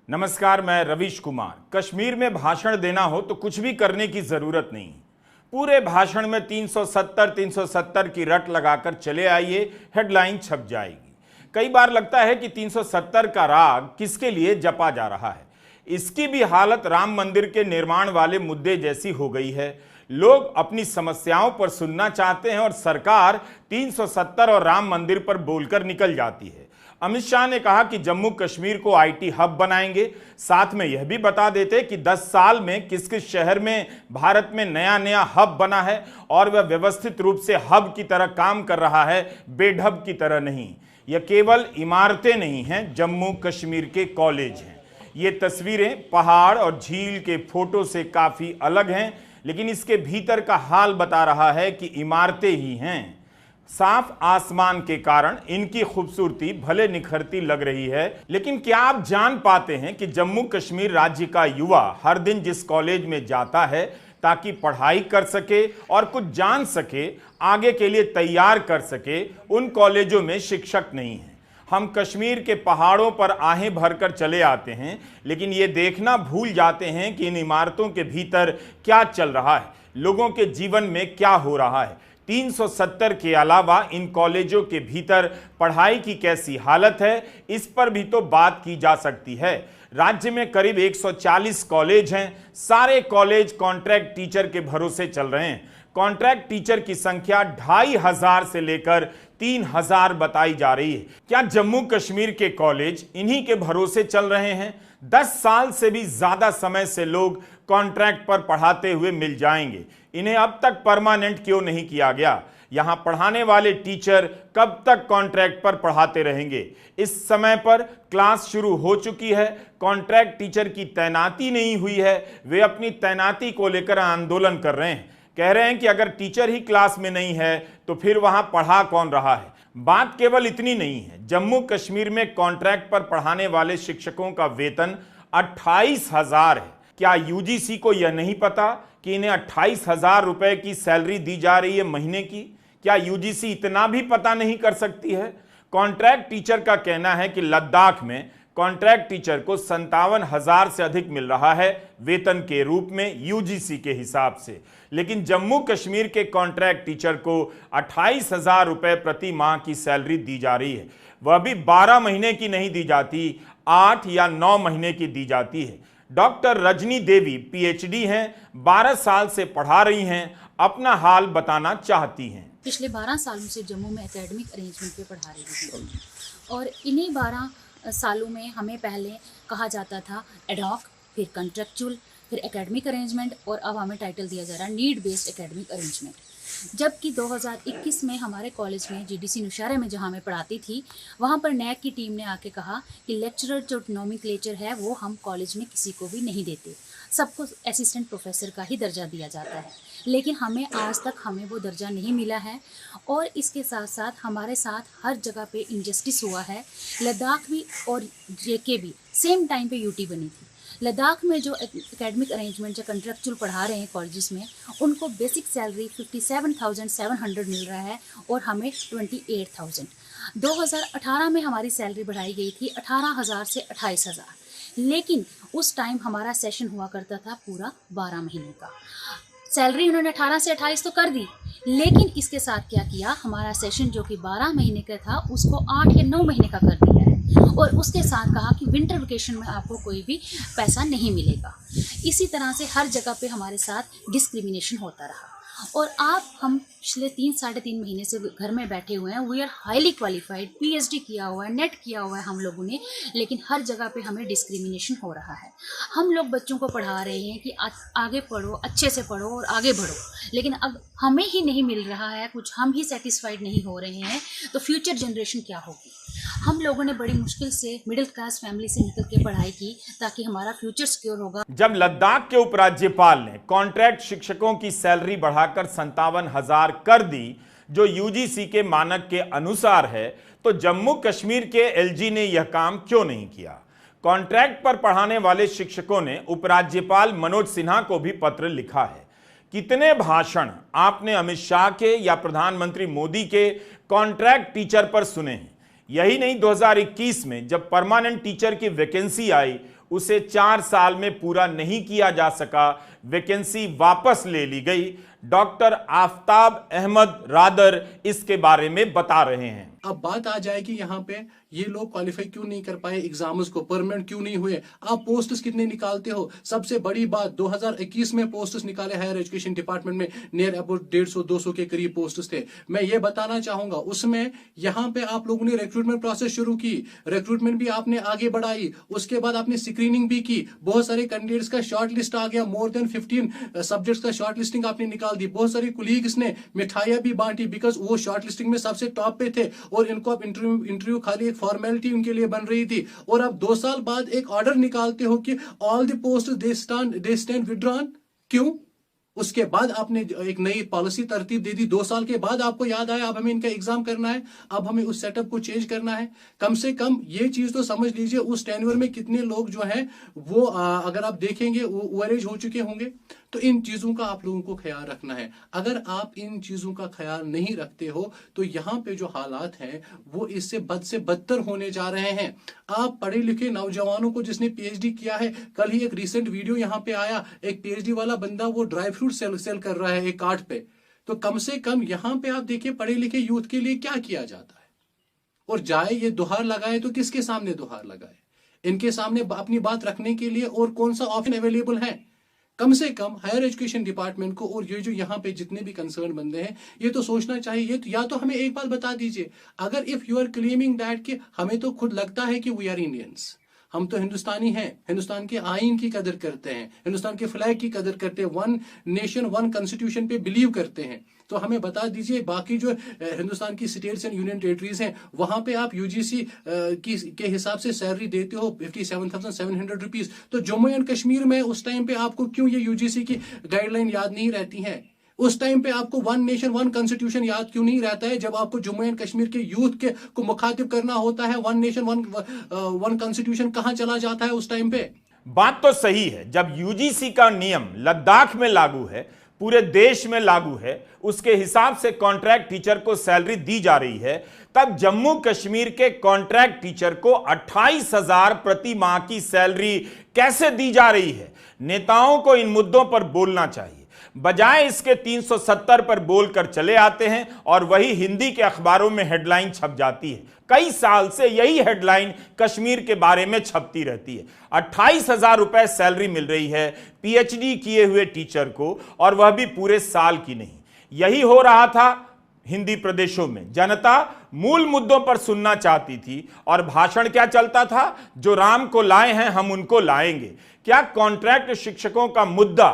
नमस्कार, मैं रवीश कुमार। कश्मीर में भाषण देना हो तो कुछ भी करने की जरूरत नहीं। पूरे भाषण में 370 की रट लगाकर चले आइए, हेडलाइन छप जाएगी। कई बार लगता है कि 370 का राग किसके लिए जपा जा रहा है। इसकी भी हालत राम मंदिर के निर्माण वाले मुद्दे जैसी हो गई है। लोग अपनी समस्याओं पर सुनना चाहते हैं और सरकार 370 और राम मंदिर पर बोलकर निकल जाती है। अमित शाह ने कहा कि जम्मू कश्मीर को आईटी हब बनाएंगे। साथ में यह भी बता देते कि 10 साल में किस किस शहर में भारत में नया नया हब बना है और वह व्यवस्थित रूप से हब की तरह काम कर रहा है, बेढब की तरह नहीं। यह केवल इमारतें नहीं हैं, जम्मू कश्मीर के कॉलेज हैं। ये तस्वीरें पहाड़ और झील के फोटो से काफी अलग हैं, लेकिन इसके भीतर का हाल बता रहा है कि इमारतें ही हैं। साफ आसमान के कारण इनकी खूबसूरती भले निखरती लग रही है, लेकिन क्या आप जान पाते हैं कि जम्मू कश्मीर राज्य का युवा हर दिन जिस कॉलेज में जाता है ताकि पढ़ाई कर सके और कुछ जान सके, आगे के लिए तैयार कर सके, उन कॉलेजों में शिक्षक नहीं है। हम कश्मीर के पहाड़ों पर आहें भरकर चले आते हैं, लेकिन ये देखना भूल जाते हैं कि इन इमारतों के भीतर क्या चल रहा है, लोगों के जीवन में क्या हो रहा है। 370 के अलावा इन कॉलेजों के भीतर पढ़ाई की कैसी हालत है, इस पर भी तो बात की जा सकती है। राज्य में करीब 140 कॉलेज हैं। सारे कॉलेज कॉन्ट्रैक्ट टीचर के भरोसे चल रहे हैं। कॉन्ट्रैक्ट टीचर की संख्या 2500 से लेकर 3000 बताई जा रही है। क्या जम्मू कश्मीर के कॉलेज इन्हीं के भरोसे चल रहे हैं? 10 साल से भी ज्यादा समय से लोग कॉन्ट्रैक्ट पर पढ़ाते हुए मिल जाएंगे। इन्हें अब तक परमानेंट क्यों नहीं किया गया? यहां पढ़ाने वाले टीचर कब तक कॉन्ट्रैक्ट पर पढ़ाते रहेंगे? इस समय पर क्लास शुरू हो चुकी है, कॉन्ट्रैक्ट टीचर की तैनाती नहीं हुई है। वे अपनी तैनाती को लेकर आंदोलन कर रहे हैं। कह रहे हैं कि अगर टीचर ही क्लास में नहीं है तो फिर वहां पढ़ा कौन रहा है। बात केवल इतनी नहीं है, जम्मू कश्मीर में कॉन्ट्रैक्ट पर पढ़ाने वाले शिक्षकों का वेतन 28,000 है। क्या यूजीसी को यह नहीं पता कि इन्हें 28,000 रुपए की सैलरी दी जा रही है महीने की? क्या यूजीसी इतना भी पता नहीं कर सकती है? कॉन्ट्रैक्ट टीचर का कहना है कि लद्दाख में कॉन्ट्रैक्ट टीचर को 57,000 से अधिक मिल रहा है वेतन के रूप में यूजीसी के हिसाब से, लेकिन जम्मू कश्मीर के कॉन्ट्रैक्ट टीचर को 28,000 रुपए प्रति माह की सैलरी दी जा रही है। वह भी 12 महीने की नहीं दी जाती, 8 या 9 महीने की दी जाती है। डॉक्टर रजनी देवी पीएचडी हैं, 12 साल से पढ़ा रही हैं, अपना हाल बताना चाहती हैं। पिछले 12 सालों से जम्मू में एकेडमिक अरेंजमेंट पे पढ़ा रही हूँ और इन्हीं 12 सालों में हमें पहले कहा जाता था एडहॉक, फिर कॉन्ट्रेक्चुअल, फिर एकेडमिक अरेंजमेंट और अब हमें टाइटल दिया जा रहा है नीड बेस्ड एकेडमिक अरेंजमेंट। जबकि 2021 में हमारे कॉलेज में जीडीसी नौशहरा में जहाँ मैं पढ़ाती थी, वहाँ पर नैक की टीम ने आके कहा कि लेक्चरर जो नोमेनक्लेचर है वो हम कॉलेज में किसी को भी नहीं देते, सबको असिस्टेंट प्रोफेसर का ही दर्जा दिया जाता है। लेकिन हमें आज तक वो दर्जा नहीं मिला है और इसके साथ साथ हमारे साथ हर जगह पे इनजस्टिस हुआ है। लद्दाख भी और जेके भी सेम टाइम पे यूटी बनी थी। लद्दाख में जो एकेडमिक अरेंजमेंट या कंट्रेक्चुअल पढ़ा रहे हैं कॉलेजेस में, उनको बेसिक सैलरी 57,700 मिल रहा है और हमें 28,000। 2018 में हमारी सैलरी बढ़ाई गई थी 18,000 से 28,000, लेकिन उस टाइम हमारा सेशन हुआ करता था पूरा 12 महीने का। सैलरी उन्होंने 18 से 28 तो कर दी, लेकिन इसके साथ क्या किया, हमारा सेशन जो कि 12 महीने का था उसको 8 या 9 महीने का कर दिया है और उसके साथ कहा कि विंटर वेकेशन में आपको कोई भी पैसा नहीं मिलेगा। इसी तरह से हर जगह पे हमारे साथ डिस्क्रिमिनेशन होता रहा और हम पिछले 3-3.5 महीने से घर में बैठे हुए हैं। We are highly qualified, PhD किया हुआ है, नेट किया हुआ है हम लोगों ने, लेकिन हर जगह पे हमें डिस्क्रिमिनेशन हो रहा है। हम लोग बच्चों को पढ़ा रहे हैं कि आगे पढ़ो, अच्छे से पढ़ो और आगे बढ़ो, लेकिन अब हमें ही नहीं मिल रहा है कुछ, हम ही सेटिस्फाइड नहीं हो रहे हैं, तो फ्यूचर जनरेशन क्या होगी? हम लोगों ने बड़ी मुश्किल से मिडिल क्लास फैमिली से निकल के पढ़ाई की ताकि हमारा फ्यूचर सिक्योर होगा। जब लद्दाख के उपराज्यपाल ने कॉन्ट्रैक्ट शिक्षकों की सैलरी बढ़ाकर 57,000 कर दी, जो यूजीसी के मानक के अनुसार है, तो जम्मू कश्मीर के एलजी ने यह काम क्यों नहीं किया? कॉन्ट्रैक्ट पर पढ़ाने वाले शिक्षकों ने उपराज्यपाल मनोज सिन्हा को भी पत्र लिखा है। कितने भाषण आपने अमित शाह के या प्रधानमंत्री मोदी के कॉन्ट्रैक्ट टीचर पर सुने हैं? यही नहीं, 2021 में जब परमानेंट टीचर की वैकेंसी आई, उसे 4 साल में पूरा नहीं किया जा सका, वैकेंसी वापस ले ली गई। डॉक्टर आफताब अहमद रादर इसके बारे में बता रहे हैं। अब बात आ जाएगी यहाँ पे, ये लोग क्वालिफाई क्यों नहीं कर पाए एग्जाम्स को, परमानेंट क्यों नहीं हुए, आप पोस्ट्स कितने निकालते हो। सबसे बड़ी बात 2021 में पोस्ट्स निकाले हायर एजुकेशन डिपार्टमेंट में, नियर अबाउट 150-200 के करीब पोस्ट्स थे। मैं ये बताना चाहूंगा उसमें यहाँ पे आप लोगों ने रिक्रूटमेंट प्रोसेस शुरू की, रिक्रूटमेंट भी आपने आगे बढ़ाई, उसके बाद आपने स्क्रीनिंग भी की, बहुत सारे कैंडिडेट्स का शॉर्ट लिस्ट आ गया, मोर देन 15 सब्जेक्ट्स का शॉर्ट लिस्टिंग आपने निकाल दी। बहुत सारे कुलीग्स ने मिठाइयां भी बांटी, बिकॉज वो शॉर्ट लिस्टिंग में सबसे टॉप पे थे और इनको अब इंटरव्यू खाली एक फॉर्मेलिटी उनके लिए बन रही थी। और अब 2 साल बाद एक ऑर्डर निकालते हो कि all the post they stand withdrawn. क्यों? उसके बाद आपने एक नई पॉलिसी तरतीब दे दी, 2 साल के बाद आपको याद आया अब हमें इनका एग्जाम करना है, अब हमें उस सेटअप को चेंज करना है। कम से कम ये चीज तो समझ लीजिए उस टेन्योर में कितने लोग जो हैं वो अगर आप देखेंगे वो ओवरेज हो चुके होंगे। तो इन चीजों का आप लोगों को ख्याल रखना है। अगर आप इन चीजों का ख्याल नहीं रखते हो तो यहाँ पे जो हालात हैं वो इससे बद से बदतर होने जा रहे हैं। आप पढ़े लिखे नौजवानों को, जिसने पीएचडी किया है, कल ही एक रिसेंट वीडियो यहाँ पे आया, एक पीएचडी वाला बंदा वो ड्राई फ्रूट सेल कर रहा है एक कार्ट पे। तो कम से कम यहाँ पे आप देखिए पढ़े लिखे यूथ के लिए क्या किया जाता है। और जाए ये दुहार लगाए तो किसके सामने दुहार लगाए? इनके सामने अपनी बात रखने के लिए और कौन सा ऑप्शन अवेलेबल है? कम से कम हायर एजुकेशन डिपार्टमेंट को और ये जो यहाँ पे जितने भी कंसर्न बंदे हैं ये तो सोचना चाहिए। तो या तो हमें एक बात बता दीजिए, अगर if you are claiming that कि हमें तो खुद लगता है कि वी आर इंडियंस, हम तो हिंदुस्तानी हैं, हिंदुस्तान के आईन की कदर करते हैं, हिंदुस्तान के फ्लैग की कदर करते हैं, 1 नेशन 1 कॉन्स्टिट्यूशन पे बिलीव करते हैं, तो हमें बता दीजिए बाकी जो हिंदुस्तान की स्टेट्स एंड यूनियन टेरिटरीज हैं वहां पे आप यूजीसी के हिसाब से सैलरी देते हो 57,700 रुपीज। तो जम्मू एंड कश्मीर में उस टाइम पे आपको क्यों ये यूजीसी की गाइडलाइन याद नहीं रहती है? उस टाइम पे आपको 1 नेशन 1 कॉन्स्टिट्यूशन याद क्यों नहीं रहता है? जब आपको जम्मू एंड कश्मीर के यूथ के को मुखातिब करना होता है, 1 नेशन 1 कॉन्स्टिट्यूशन कहां चला जाता है उस टाइम पे? बात तो सही है, जब यूजीसी का नियम लद्दाख में लागू है, पूरे देश में लागू है, उसके हिसाब से कॉन्ट्रैक्ट टीचर को सैलरी दी जा रही है, तब जम्मू कश्मीर के कॉन्ट्रैक्ट टीचर को 28,000 प्रति माह की सैलरी कैसे दी जा रही है? नेताओं को इन मुद्दों पर बोलना चाहिए, बजाय इसके 370 पर बोलकर चले आते हैं और वही हिंदी के अखबारों में हेडलाइन छप जाती है। कई साल से यही हेडलाइन कश्मीर के बारे में छपती रहती है। 28,000 रुपए सैलरी मिल रही है पीएचडी किए हुए टीचर को, और वह भी पूरे साल की नहीं। यही हो रहा था हिंदी प्रदेशों में। जनता मूल मुद्दों पर सुनना चाहती थी और भाषण क्या चलता था? जो राम को लाए हैं हम उनको लाएंगे। क्या कॉन्ट्रैक्ट शिक्षकों का मुद्दा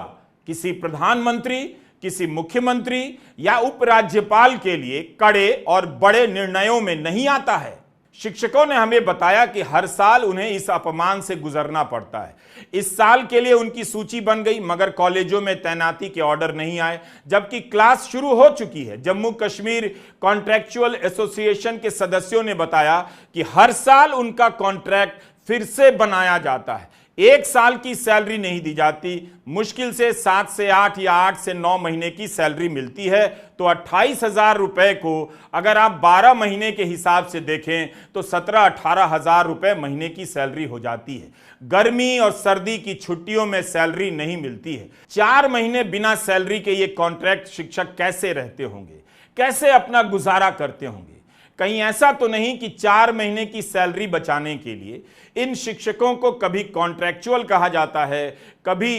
किसी प्रधानमंत्री, किसी मुख्यमंत्री या उपराज्यपाल के लिए कड़े और बड़े निर्णयों में नहीं आता है? शिक्षकों ने हमें बताया कि हर साल उन्हें इस अपमान से गुजरना पड़ता है। इस साल के लिए उनकी सूची बन गई, मगर कॉलेजों में तैनाती के ऑर्डर नहीं आए, जबकि क्लास शुरू हो चुकी है। जम्मू कश्मीर कॉन्ट्रैक्चुअल एसोसिएशन के सदस्यों ने बताया कि हर साल उनका कॉन्ट्रैक्ट फिर से बनाया जाता है। 1 साल की सैलरी नहीं दी जाती, मुश्किल से 7 से 8 या 8 से 9 महीने की सैलरी मिलती है। तो 28,000 रुपए को अगर आप 12 महीने के हिसाब से देखें तो 17-18 हजार रुपए महीने की सैलरी हो जाती है। गर्मी और सर्दी की छुट्टियों में सैलरी नहीं मिलती है। 4 महीने बिना सैलरी के ये कॉन्ट्रैक्ट शिक्षक कैसे रहते होंगे, कैसे अपना गुजारा करते होंगे? कहीं ऐसा तो नहीं कि 4 महीने की सैलरी बचाने के लिए इन शिक्षकों को कभी कॉन्ट्रैक्चुअल कहा जाता है, कभी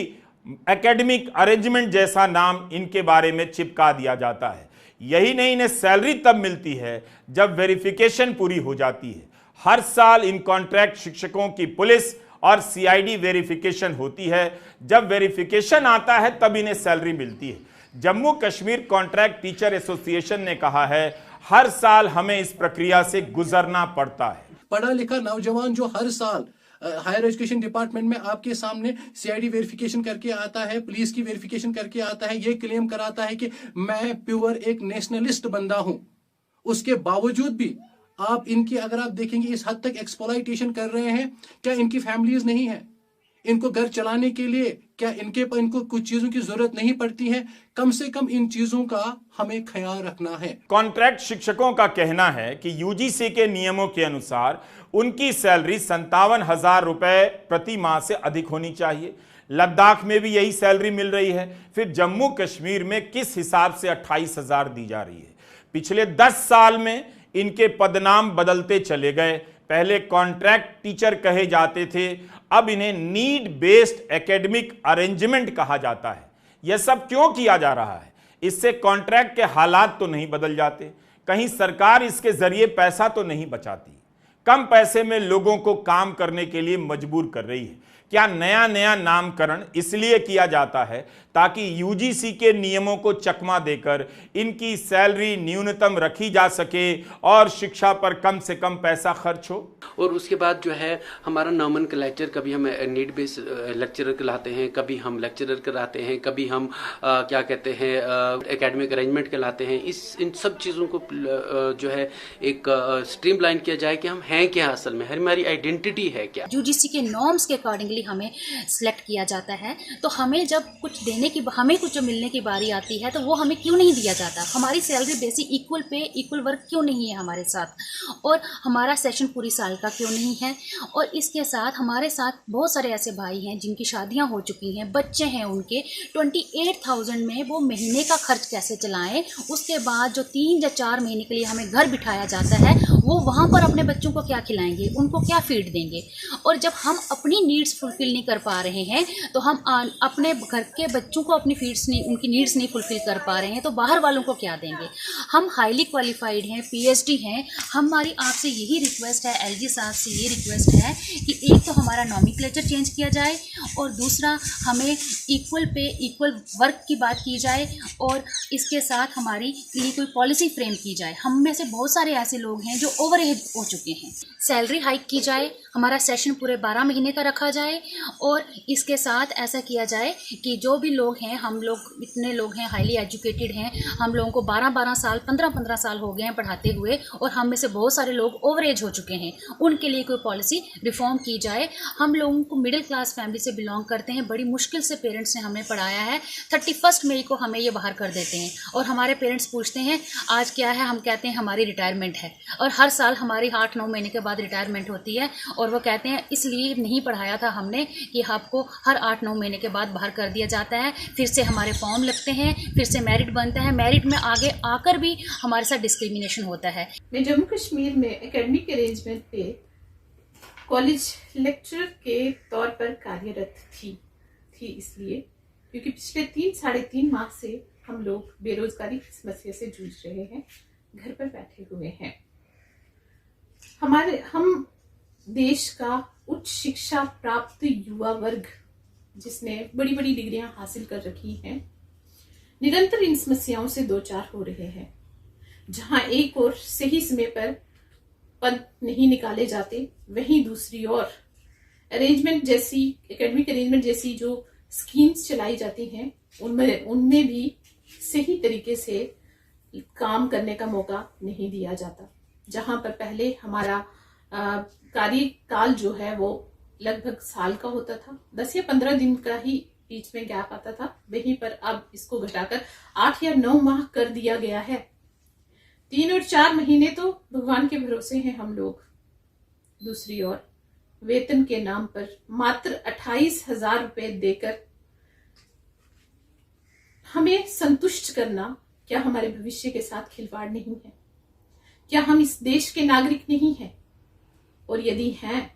एकेडमिक अरेंजमेंट जैसा नाम इनके बारे में चिपका दिया जाता है। यही नहीं, इन्हें सैलरी तब मिलती है जब वेरिफिकेशन पूरी हो जाती है। हर साल इन कॉन्ट्रैक्ट शिक्षकों की पुलिस और सीआईडी वेरिफिकेशन होती है। जब वेरिफिकेशन आता है तब इन्हें सैलरी मिलती है। Jammu Kashmir contract teacher association ने कहा है हर साल हमें इस प्रक्रिया से गुजरना पड़ता है। पढ़ा लिखा नौजवान जो हर साल हायर एजुकेशन डिपार्टमेंट में आपके सामने सीआईडी वेरिफिकेशन करके आता है, पुलिस की वेरिफिकेशन करके आता है, ये क्लेम कराता है कि मैं प्योर एक नेशनलिस्ट बंदा हूं, उसके बावजूद भी आप इनकी अगर आप देखेंगे इस हद तक एक्सप्लॉइटेशन कर रहे हैं। क्या इनकी फैमिलीज नहीं है? इनको घर चलाने के लिए क्या इनको कुछ चीजों की जरूरत नहीं पड़ती है? कम से कम इन चीजों का हमें ख्याल रखना है। कॉन्ट्रैक्ट शिक्षकों का कहना है कि यूजीसी के नियमों के अनुसार उनकी सैलरी 57,000 रुपए प्रति माह से अधिक होनी चाहिए। लद्दाख में भी यही सैलरी मिल रही है, फिर जम्मू कश्मीर में किस हिसाब से 28,000 दी जा रही है? पिछले 10 साल में इनके पदनाम बदलते चले गए। पहले कॉन्ट्रैक्ट टीचर कहे जाते थे, अब इन्हें नीड बेस्ड एकेडमिक अरेंजमेंट कहा जाता है। यह सब क्यों किया जा रहा है? इससे कॉन्ट्रैक्ट के हालात तो नहीं बदल जाते? कहीं सरकार इसके जरिए पैसा तो नहीं बचाती? कम पैसे में लोगों को काम करने के लिए मजबूर कर रही है। क्या नया नया नामकरण इसलिए किया जाता है ताकि यूजीसी के नियमों को चकमा देकर इनकी सैलरी न्यूनतम रखी जा सके और शिक्षा पर कम से कम पैसा खर्च हो? और उसके बाद जो है हमारा नॉमेनक्लेचर, कभी हम नीड बेस्ड लेक्चरर कहलाते हैं, कभी हम लेक्चरर कहलाते हैं, कभी हम क्या कहते हैं एकेडमिक अरेंजमेंट कहलाते हैं। इन सब चीज़ों को जो है एक स्ट्रीमलाइन किया जाए कि हम हैं क्या असल में, हमारी आइडेंटिटी है क्या। यूजीसी के नॉर्म्स के अकॉर्डिंगली हमें सिलेक्ट किया जाता है, तो हमें जब कुछ हमें कुछ मिलने की बारी आती है तो वो हमें क्यों नहीं दिया जाता? हमारी salary basic equal pay equal work क्यों नहीं है हमारे साथ? और हमारा सेशन पूरी साल का क्यों नहीं है? और इसके साथ हमारे साथ बहुत सारे ऐसे भाई हैं जिनकी शादियां हो चुकी हैं, बच्चे हैं उनके, 28,000 में वो महीने का खर्च कैसे चलाएं? उसके बाद जो 3 या 4 महीने के लिए हमें घर बिठाया जाता है, वो वहाँ पर अपने बच्चों को क्या खिलाएंगे, उनको क्या फीड देंगे? और जब हम अपनी नीड्स फुलफिल नहीं कर पा रहे हैं, तो हम अपने घर के बच्चों को अपनी उनकी नीड्स नहीं फुलफिल कर पा रहे हैं, तो बाहर वालों को क्या देंगे? हम हाईली क्वालिफाइड हैं, पीएचडी हैं, हमारी आपसे यही रिक्वेस्ट है, एलजी साहब से ये रिक्वेस्ट है कि एक तो हमारा नॉमेनक्लेचर चेंज किया जाए और दूसरा हमें इक्वल पे इक्वल वर्क की बात की जाए और इसके साथ हमारी लिए कोई पॉलिसी फ्रेम की जाए। हम में से बहुत सारे ऐसे लोग हैं जो ओवर एज हो चुके हैं। सैलरी हाइक की जाए, हमारा सेशन पूरे 12 महीने का रखा जाए और इसके साथ ऐसा किया जाए कि जो भी लोग हैं, हम लोग इतने लोग हैं, हाईली एजुकेटेड हैं, हम लोगों को 12-12 साल 15-15 साल हो गए हैं पढ़ाते हुए और हम में से बहुत सारे लोग ओवर एज हो चुके हैं, उनके लिए कोई पॉलिसी रिफॉर्म की जाए। हम लोगों को मिडिल क्लास फैमिली से बिलोंग करते हैं, बड़ी मुश्किल से पेरेंट्स ने हमें पढ़ाया है, 31 मई को हमें ये बाहर कर देते हैं और हमारे पेरेंट्स पूछते हैं आज क्या है, हम कहते हैं हमारी रिटायरमेंट है और हर साल हमारी 8-9 महीने के बाद रिटायरमेंट होती है और वो कहते हैं इसलिए नहीं पढ़ाया था हमने कि आपको हर 8-9 महीने के बाद बाहर कर दिया जाता है। फिर से हमारे फॉर्म लगते हैं, फिर से मेरिट बनता है, मेरिट में आगे आकर भी हमारे साथ डिस्क्रिमिनेशन होता है। मैं जम्मू कश्मीर में एकेडमिक अरेंजमेंट पे कॉलेज लेक्चरर के तौर पर कार्यरत थी इसलिए क्योंकि पिछले 3-3.5 माह से हम लोग बेरोजगारी की समस्या से जूझ रहे हैं, घर पर बैठे हुए हैं। हम देश का उच्च शिक्षा प्राप्त युवा वर्ग जिसने बड़ी बड़ी डिग्रियां हासिल कर रखी हैं, निरंतर इन समस्याओं से दो चार हो रहे हैं। जहां एक ओर सही समय पर पद नहीं निकाले जाते, वहीं दूसरी ओर एकेडमिक अरेंजमेंट जैसी जो स्कीम्स चलाई जाती हैं उनमें भी सही तरीके से काम करने का मौका नहीं दिया जाता। जहां पर पहले हमारा कार्यकाल जो है वो लगभग साल का होता था, 10 या 15 दिन का ही बीच में गैप आता था, वहीं पर अब इसको घटाकर 8 या 9 माह कर दिया गया है। 3 और 4 महीने तो भगवान के भरोसे हैं हम लोग। दूसरी ओर वेतन के नाम पर मात्र 28,000 रुपए देकर हमें संतुष्ट करना क्या हमारे भविष्य के साथ खिलवाड़ नहीं है? क्या हम इस देश के नागरिक नहीं हैं? और यदि हैं,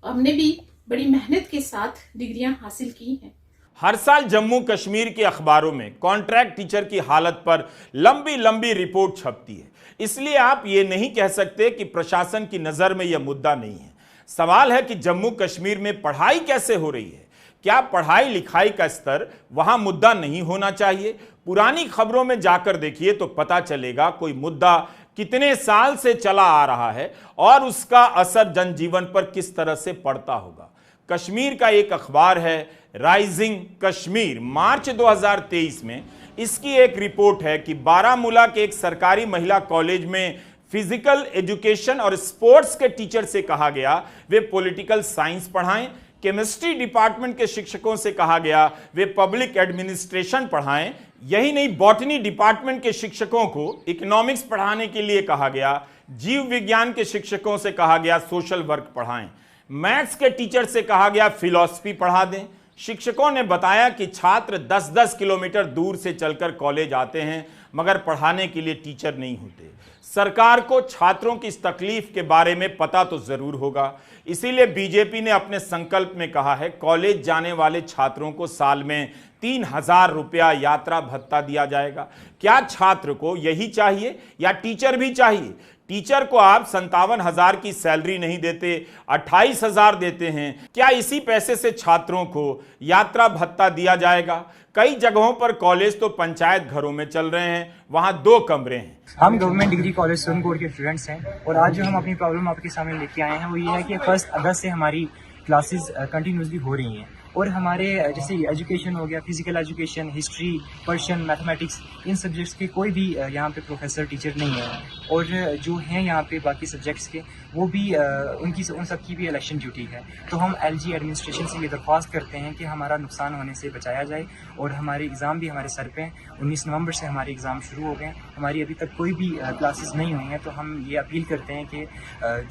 हमने भी बड़ी मेहनत के साथ डिग्रियां हासिल की हैं। हर साल जम्मू कश्मीर के अखबारों में कॉन्ट्रैक्ट टीचर की हालत पर लंबी लंबी रिपोर्ट छपती है, इसलिए आप ये नहीं कह सकते कि प्रशासन की नज़र में यह मुद्दा नहीं है। सवाल है कि जम्मू कश्मीर में पढ़ाई कैसे हो रही है? क्या पढ़ाई लिखाई का स्तर वहां मुद्दा नहीं होना चाहिए? पुरानी खबरों में जाकर देखिए तो पता चलेगा कोई मुद्दा कितने साल से चला आ रहा है और उसका असर जनजीवन पर किस तरह से पड़ता होगा। कश्मीर का एक अखबार है राइजिंग कश्मीर, मार्च 2023 में इसकी एक रिपोर्ट है कि बारामूला के एक सरकारी महिला कॉलेज में फिजिकल एजुकेशन और स्पोर्ट्स के टीचर से कहा गया वे पॉलिटिकल साइंस पढ़ाएं, केमिस्ट्री डिपार्टमेंट के शिक्षकों से कहा गया वे पब्लिक एडमिनिस्ट्रेशन पढ़ाएं। यही नहीं, बॉटनी डिपार्टमेंट के शिक्षकों को इकोनॉमिक्स पढ़ाने के लिए कहा गया। जीव विज्ञान के शिक्षकों से कहा गया सोशल वर्क पढ़ाएं। मैथ्स के टीचर से कहा गया फिलॉसफी पढ़ा दें। शिक्षकों ने बताया कि छात्र 10-10 किलोमीटर दूर से चलकर कॉलेज आते हैं, मगर पढ़ाने के लिए टीचर नहीं होते। सरकार को छात्रों की इस तकलीफ के बारे में पता तो जरूर होगा, इसीलिए बीजेपी ने अपने संकल्प में कहा है कॉलेज जाने वाले छात्रों को साल में 3,000 रुपया यात्रा भत्ता दिया जाएगा। क्या छात्र को यही चाहिए या टीचर भी चाहिए? टीचर को आप 57,000 की सैलरी नहीं देते, 28,000 देते हैं। क्या इसी पैसे से छात्रों को यात्रा भत्ता दिया जाएगा? कई जगहों पर कॉलेज तो पंचायत घरों में चल रहे हैं, वहां 2 कमरे हैं। हम गवर्नमेंट डिग्री कॉलेज सोनपुर के स्टूडेंट्स हैं और आज जो हम अपनी प्रॉब्लम आपके सामने लेके आए हैं वो ये है कि 1 अगस्त से हमारी क्लासेस कंटिन्यूसली हो रही हैं और हमारे जैसे एजुकेशन हो गया, physical education, history, Persian, mathematics, इन सब्जेक्ट्स के कोई भी यहाँ पे प्रोफेसर टीचर नहीं है और जो हैं यहाँ पे बाकी सब्जेक्ट्स के वो भी उन सब की भी इलेक्शन ड्यूटी है। तो हम एलजी एडमिनिस्ट्रेशन से ये दरख्वास्त करते हैं कि हमारा नुकसान होने से बचाया जाए और हमारे एग्ज़ाम भी हमारे सर पे हैं। 19 नवंबर से हमारे एग्ज़ाम शुरू हो गए, हमारी अभी तक कोई भी क्लासेस नहीं हुई हैं। तो हम ये अपील करते हैं कि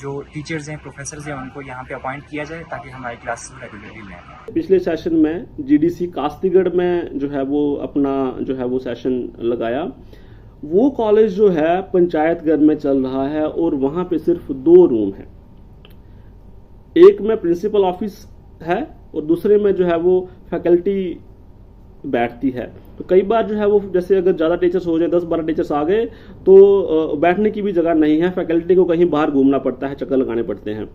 जो टीचर्स हैं, प्रोफेसर्स हैं, उनको यहाँ पे अपॉइंट किया जाए ताकि हमारी क्लासेस रेगुलरली लें। पिछले सेशन में जीडीसी कास्तीगढ़ में जो है वो अपना जो है वो सेशन लगाया। वो कॉलेज जो है पंचायत घर में चल रहा है और वहां पे सिर्फ 2 रूम है। एक में प्रिंसिपल ऑफिस है और दूसरे में जो है वो फैकल्टी बैठती है। तो कई बार जो है वो जैसे अगर ज़्यादा टीचर्स हो जाए, 10-12 टीचर्स आ गए तो बैठने की भी जगह नहीं है, फैकल्टी को कहीं बाहर घूमना पड़ता है, चक्कर लगाने पड़ते हैं।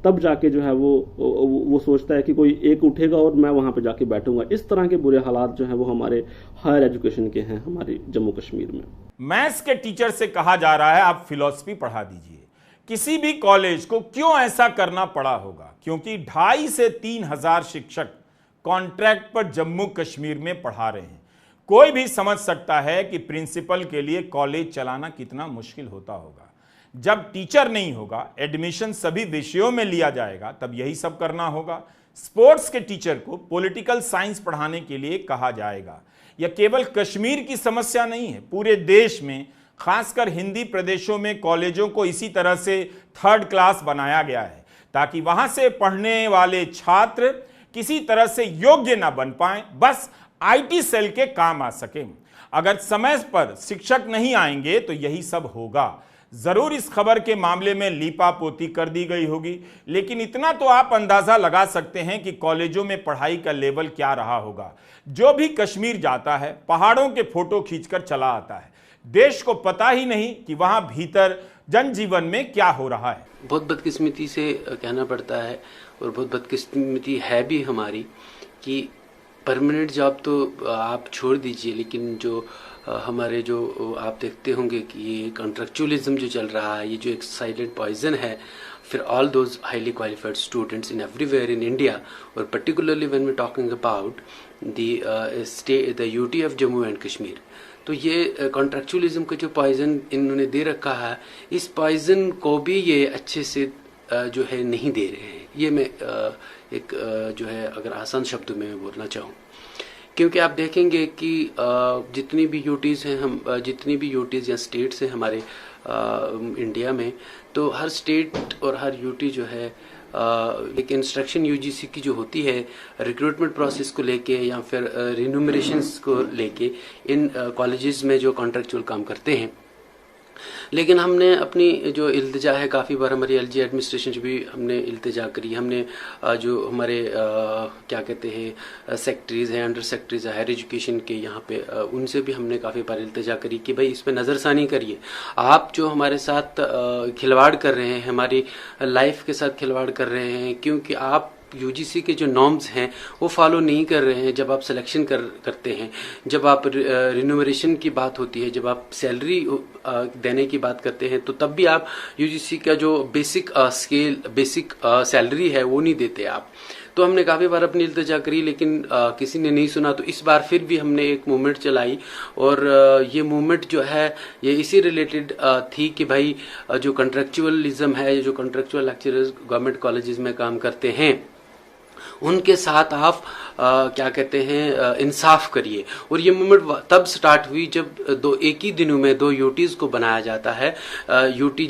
तब जाके जो है वो सोचता है कि कोई एक उठेगा और मैं वहां पे जाके बैठूंगा। इस तरह के बुरे हालात जो है वो हमारे हायर एजुकेशन के हैं हमारे जम्मू कश्मीर में। मैथ्स के टीचर से कहा जा रहा है आप फिलॉसफी पढ़ा दीजिए। किसी भी कॉलेज को क्यों ऐसा करना पड़ा होगा? क्योंकि 2,500 से 3,000 शिक्षक कॉन्ट्रैक्ट पर जम्मू कश्मीर में पढ़ा रहे हैं। कोई भी समझ सकता है कि प्रिंसिपल के लिए कॉलेज चलाना कितना मुश्किल होता होगा। जब टीचर नहीं होगा, एडमिशन सभी विषयों में लिया जाएगा, तब यही सब करना होगा। स्पोर्ट्स के टीचर को पॉलिटिकल साइंस पढ़ाने के लिए कहा जाएगा। यह केवल कश्मीर की समस्या नहीं है, पूरे देश में खासकर हिंदी प्रदेशों में कॉलेजों को इसी तरह से 3rd क्लास बनाया गया है ताकि वहां से पढ़ने वाले छात्र किसी तरह से योग्य ना बन पाएं, बस आईटी सेल के काम आ सके। अगर समय पर शिक्षक नहीं आएंगे तो यही सब होगा। जरूर इस खबर के मामले में लीपापोती कर दी गई होगी, लेकिन इतना तो आप अंदाजा लगा सकते हैं कि कॉलेजों में पढ़ाई का लेवल क्या रहा होगा। जो भी कश्मीर जाता है पहाड़ों के फोटो खींचकर चला आता है, देश को पता ही नहीं कि वहां भीतर जनजीवन में क्या हो रहा है। बहुत बदकिस्मती से कहना पड़ता है और बहुत बदकिस्मती है भी हमारी कि परमानेंट जॉब तो आप छोड़ दीजिए, लेकिन जो हमारे जो आप देखते होंगे कि ये कॉन्ट्रेक्चुअलिज्म जो चल रहा है, ये जो एक साइलेंट पॉइजन है फिर all those highly qualified students in everywhere in India, और particularly when we talking about the UT of Jammu and Kashmir. तो ये कॉन्ट्रेक्चुअलिज्म का जो पॉइजन इन्होंने दे रखा है, इस पॉइजन को भी ये अच्छे से जो है नहीं दे रहे हैं। ये मैं एक जो है अगर आसान शब्दों में बोलना चाहूँ, क्योंकि आप देखेंगे कि जितनी भी यूटीज़ हैं, हम जितनी भी यूटीज़ या स्टेट्स हैं हमारे इंडिया में, तो हर स्टेट और हर यूटी जो है एक इंस्ट्रक्शन यूजीसी की जो होती है रिक्रूटमेंट प्रोसेस को लेके या फिर रिन्यूमरेशंस को लेके इन कॉलेजेस में जो कॉन्ट्रेक्चुअल काम करते हैं। लेकिन हमने अपनी जो इल्तिजा है, काफ़ी बार हमारी एलजी एडमिनिस्ट्रेशन से भी हमने इल्तिजा करी। हमने जो हमारे क्या कहते हैं सेक्रेटरीज हैं, अंडर सेक्रेटरीज है हायर एजुकेशन के, यहाँ पे उनसे भी हमने काफ़ी बार इल्तिजा करी कि भाई इस पर नज़रसानी करिए। आप जो हमारे साथ खिलवाड़ कर रहे हैं, हमारी लाइफ के साथ खिलवाड़ कर रहे हैं, क्योंकि आप यूजीसी के जो नॉर्म्स हैं वो फॉलो नहीं कर रहे हैं। जब आप सिलेक्शन करते हैं, जब आप रिन्यूमरेशन की बात होती है, जब आप सैलरी देने की बात करते हैं, तो तब भी आप यूजीसी का जो बेसिक सैलरी है वो नहीं देते आप। तो हमने काफ़ी बार अपनी इल्तिजा करी, लेकिन किसी ने नहीं सुना। तो इस बार फिर भी हमने एक मूवमेंट चलाई, और ये मूवमेंट जो है ये इसी रिलेटेड थी कि भाई जो कॉन्ट्रेक्चुअलिज्म है, जो कॉन्ट्रेक्चुअल लेक्चरर्स गवर्नमेंट कॉलेजेस में काम करते हैं, उनके साथ आप क्या कहते हैं इंसाफ करिए। और ये मूवमेंट तब स्टार्ट हुई जब एक ही दिनों में 2 यूटीज को बनाया जाता है, UT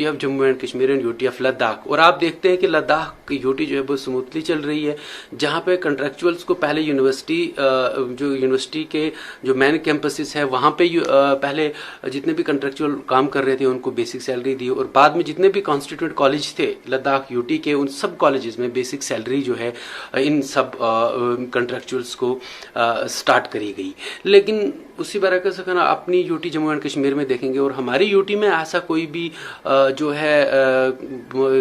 of Jammu and Kashmir and UT of Ladakh. और आप देखते हैं कि लद्दाख की यूटी जो है वो स्मूथली चल रही है, जहां पे कंट्रेक्चुअल्स को पहले यूनिवर्सिटी के जो मेन कैंपसेस है वहां पे पहले जितने भी कंट्रेक्चुअल काम कर रहे थे उनको बेसिक सैलरी दी, और बाद में जितने भी कॉन्स्टिट्यूएंट कॉलेज थे लद्दाख यूटी के उन सब कॉलेजेस में बेसिक सैलरी जो है इन सब कंट्रेक्चुअल्स को स्टार्ट करी गई। लेकिन उसी तरह का सखना अपनी यूटी जम्मू एंड कश्मीर में देखेंगे और हमारी यूटी में ऐसा कोई भी जो है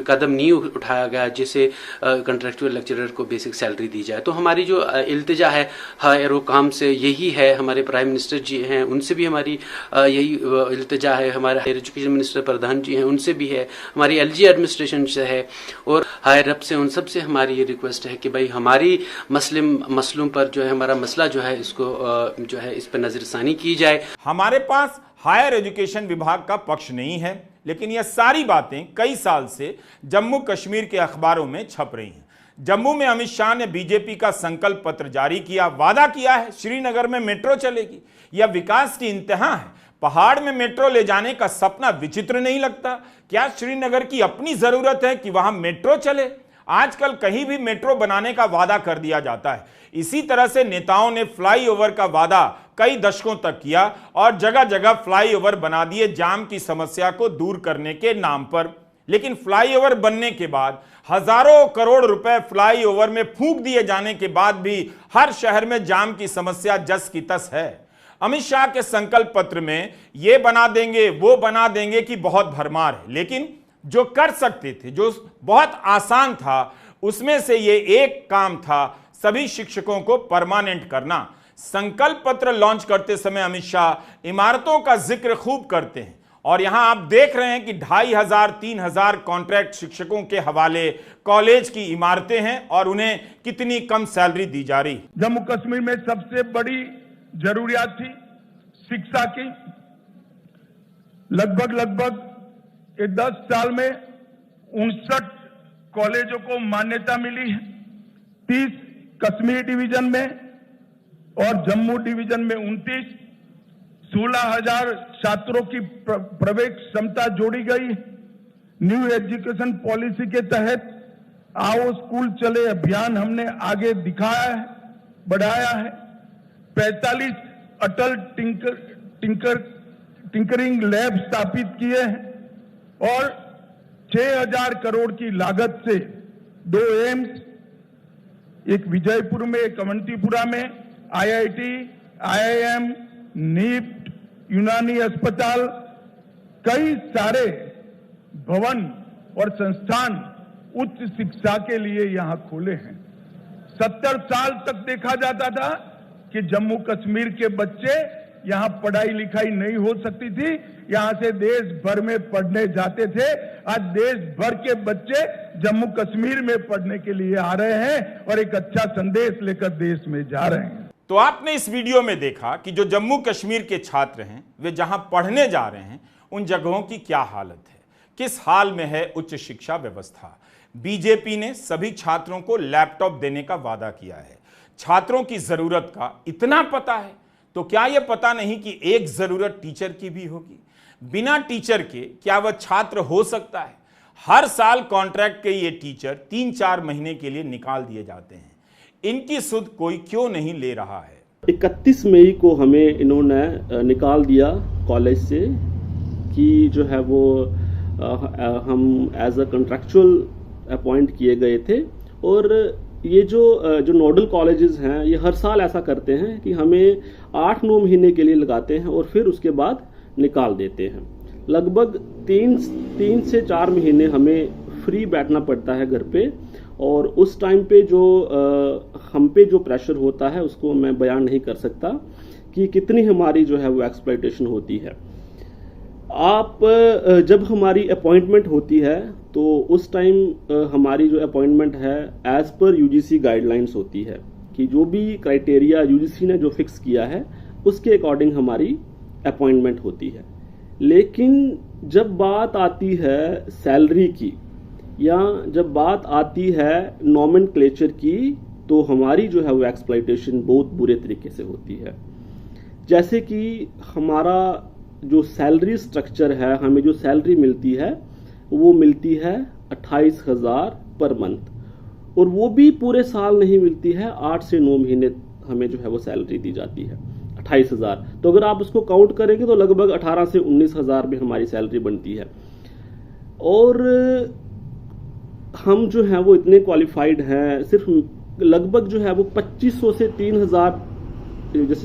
कदम नहीं उठाया गया जिसे कंट्रेक्चुअल लेक्चरर को बेसिक सैलरी दी जाए। तो हमारी जो इल्तिजा है हायर काम से यही है, हमारे प्राइम मिनिस्टर जी हैं उनसे भी हमारी यही इल्तिजा है, हमारे हायर एजुकेशन मिनिस्टर प्रधान जी हैं उनसे भी है, हमारी एलजी एडमिनिस्ट्रेशन से है और हायर अप से, उन सब से हमारी ये रिक्वेस्ट है कि भाई हमारी मसलों पर जो है हमारा मसला जो है इसको जो है इस पर नजरसानी की जाए। हमारे पास हायर एजुकेशन विभाग का पक्ष नहीं है, लेकिन यह सारी बातें कई साल से जम्मू कश्मीर के अखबारों में छप रही हैं। जम्मू में अमित शाह ने बीजेपी का संकल्प पत्र जारी किया, वादा किया है श्रीनगर में मेट्रो चलेगी। यह विकास की इंतहा है। पहाड़ में मेट्रो ले जाने का सपना विचित्र नहीं लगता? क्या श्रीनगर की अपनी जरूरत है कि वहां मेट्रो चले? आजकल कहीं भी मेट्रो बनाने का वादा कर दिया जाता है। इसी तरह से नेताओं ने फ्लाईओवर का वादा कई दशकों तक किया और जगह जगह फ्लाईओवर बना दिए जाम की समस्या को दूर करने के नाम पर। लेकिन फ्लाईओवर बनने के बाद हजारों करोड़ रुपए फ्लाईओवर में फूंक दिए जाने के बाद भी हर शहर में जाम की समस्या जस की तस है। अमित शाह के संकल्प पत्र में ये बना देंगे वो बना देंगे की बहुत भरमार है, लेकिन जो कर सकते थे, जो बहुत आसान था, उसमें से ये एक काम था सभी शिक्षकों को परमानेंट करना। संकल्प पत्र लॉन्च करते समय अमित शाह इमारतों का जिक्र खूब करते हैं और यहां आप देख रहे हैं कि 2500-3000 कॉन्ट्रैक्ट शिक्षकों के हवाले कॉलेज की इमारतें हैं और उन्हें कितनी कम सैलरी दी जा रही। जम्मू कश्मीर में सबसे बड़ी जरूरियात थी शिक्षा की। लगभग 10 साल में 59 कॉलेजों को मान्यता मिली है। 30 कश्मीर डिवीजन में और जम्मू डिवीजन में 29। 16,000 छात्रों की प्रवेश क्षमता जोड़ी गई। न्यू एजुकेशन पॉलिसी के तहत आओ स्कूल चले अभियान हमने आगे दिखाया है, बढ़ाया है। 45 अटल टिंकरिंग लैब स्थापित किए हैं और 6,000 करोड़ की लागत से 2 एम्स, एक विजयपुर में, एक अवंतीपुरा में, IIT, IIM, नीट, यूनानी अस्पताल, कई सारे भवन और संस्थान उच्च शिक्षा के लिए यहां खोले हैं। 70 साल तक देखा जाता था कि जम्मू कश्मीर के बच्चे यहां पढ़ाई लिखाई नहीं हो सकती थी, यहां से देश भर में पढ़ने जाते थे। आज देश भर के बच्चे जम्मू कश्मीर में पढ़ने के लिए आ रहे हैं और एक अच्छा संदेश लेकर देश में जा रहे हैं। तो आपने इस वीडियो में देखा कि जो जम्मू कश्मीर के छात्र हैं वे जहां पढ़ने जा रहे हैं उन जगहों की क्या हालत है, किस हाल में है उच्च शिक्षा व्यवस्था। बीजेपी ने सभी छात्रों को लैपटॉप देने का वादा किया है। छात्रों की जरूरत का इतना पता है, तो क्या यह पता नहीं कि एक जरूरत टीचर की भी होगी? बिना टीचर के क्या वह छात्र हो सकता है? हर साल कॉन्ट्रैक्ट के ये टीचर 3-4 महीने के लिए निकाल दिए जाते हैं। इनकी सुध कोई क्यों नहीं ले रहा है? 31 मई को हमें इन्होंने निकाल दिया कॉलेज से कि जो है वो हम एज अ कंट्रैक्चुअल अपॉइंट किए गए थे। और ये जो नोडल कॉलेजेस हैं ये हर साल ऐसा करते हैं कि हमें 8-9 महीने के लिए लगाते हैं और फिर उसके बाद निकाल देते हैं। लगभग 3 से 4 महीने हमें फ्री बैठना पड़ता है घर पे, और उस टाइम पे जो हम पे जो प्रेशर होता है उसको मैं बयान नहीं कर सकता कि कितनी हमारी जो है वो एक्सप्लॉयटेशन होती है। आप जब हमारी अपॉइंटमेंट होती है तो उस टाइम हमारी जो अपॉइंटमेंट है एज पर यूजीसी गाइडलाइंस होती है कि जो भी क्राइटेरिया यूजीसी ने जो फिक्स किया है उसके अकॉर्डिंग हमारी अपॉइंटमेंट होती है। लेकिन जब बात आती है सैलरी की या जब बात आती है नॉमेनक्लेचर की, तो हमारी जो है वो एक्सप्लॉयटेशन बहुत बुरे तरीके से होती है। जैसे कि हमारा जो सैलरी स्ट्रक्चर है, हमें जो सैलरी मिलती है वो मिलती है 28,000 पर मंथ, और वो भी पूरे साल नहीं मिलती है, 8 से 9 महीने हमें जो है वो सैलरी दी जाती है 28,000। तो अगर आप उसको काउंट करेंगे तो लगभग 18 से 19,000 में हमारी सैलरी बनती है। और हम जो है वो इतने क्वालिफाइड हैं, सिर्फ लगभग जो है वो 2500 से 3000,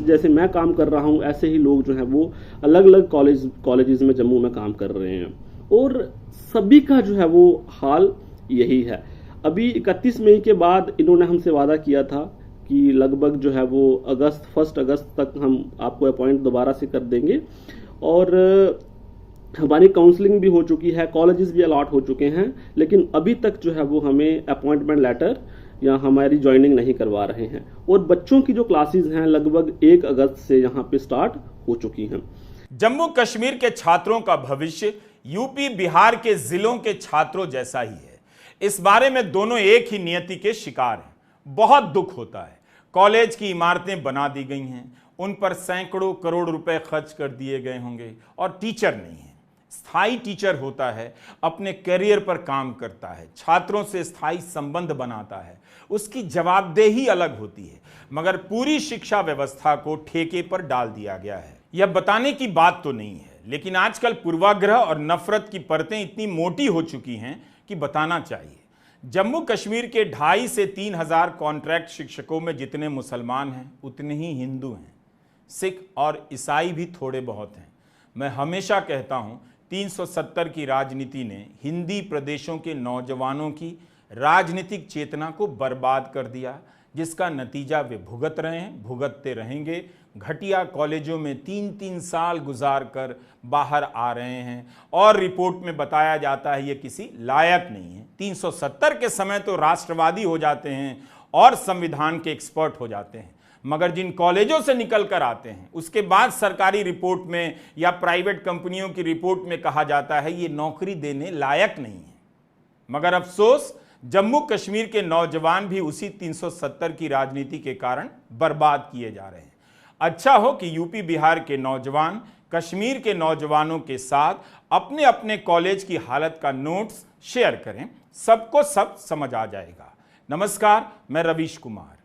जैसे मैं काम कर रहा हूं ऐसे ही लोग जो हैं वो अलग अलग कॉलेजेस में जम्मू में काम कर रहे हैं, और सभी का जो है वो हाल यही है। अभी 31 मई के बाद इन्होंने हमसे वादा किया था कि लगभग जो है वो 1 अगस्त तक हम आपको अपॉइंट दोबारा से कर देंगे, और हमारी काउंसलिंग भी हो चुकी है, कॉलेजेस भी अलॉट हो चुके हैं, लेकिन अभी तक जो है वो हमें अपॉइंटमेंट लेटर या हमारी ज्वाइनिंग नहीं करवा रहे हैं। और बच्चों की जो क्लासेस हैं लगभग 1 अगस्त से यहाँ पे स्टार्ट हो चुकी हैं। जम्मू कश्मीर के छात्रों का भविष्य यूपी बिहार के जिलों के छात्रों जैसा ही है। इस बारे में दोनों एक ही नियति के शिकार हैं। बहुत दुख होता है, कॉलेज की इमारतें बना दी गई हैं, उन पर सैकड़ों करोड़ रुपए खर्च कर दिए गए होंगे और टीचर नहीं है। स्थायी टीचर होता है, अपने करियर पर काम करता है, छात्रों से स्थायी संबंध बनाता है, उसकी जवाबदेही अलग होती है, मगर पूरी शिक्षा व्यवस्था को ठेके पर डाल दिया गया है। यह बताने की बात तो नहीं है, लेकिन आजकल पूर्वाग्रह और नफरत की परतें इतनी मोटी हो चुकी हैं कि बताना चाहिए। जम्मू कश्मीर के 2,500 से 3,000 कॉन्ट्रैक्ट शिक्षकों में जितने मुसलमान हैं उतने ही हिंदू हैं। सिख और ईसाई भी थोड़े बहुत हैं। मैं हमेशा कहता हूँ 370 की राजनीति ने हिंदी प्रदेशों के नौजवानों की राजनीतिक चेतना को बर्बाद कर दिया, जिसका नतीजा वे भुगत रहे हैं, भुगतते रहेंगे। घटिया कॉलेजों में 3-3 साल गुजार कर बाहर आ रहे हैं और रिपोर्ट में बताया जाता है ये किसी लायक नहीं है। 370 के समय तो राष्ट्रवादी हो जाते हैं और संविधान के एक्सपर्ट हो जाते हैं, मगर जिन कॉलेजों से निकल कर आते हैं उसके बाद सरकारी रिपोर्ट में या प्राइवेट कंपनियों की रिपोर्ट में कहा जाता है ये नौकरी देने लायक नहीं है। मगर अफसोस, जम्मू कश्मीर के नौजवान भी उसी 370 की राजनीति के कारण बर्बाद किए जा रहे हैं। अच्छा हो कि यूपी बिहार के नौजवान कश्मीर के नौजवानों के साथ अपने अपने कॉलेज की हालत का नोट्स शेयर करें, सबको सब समझ आ जाएगा। नमस्कार, मैं रवीश कुमार।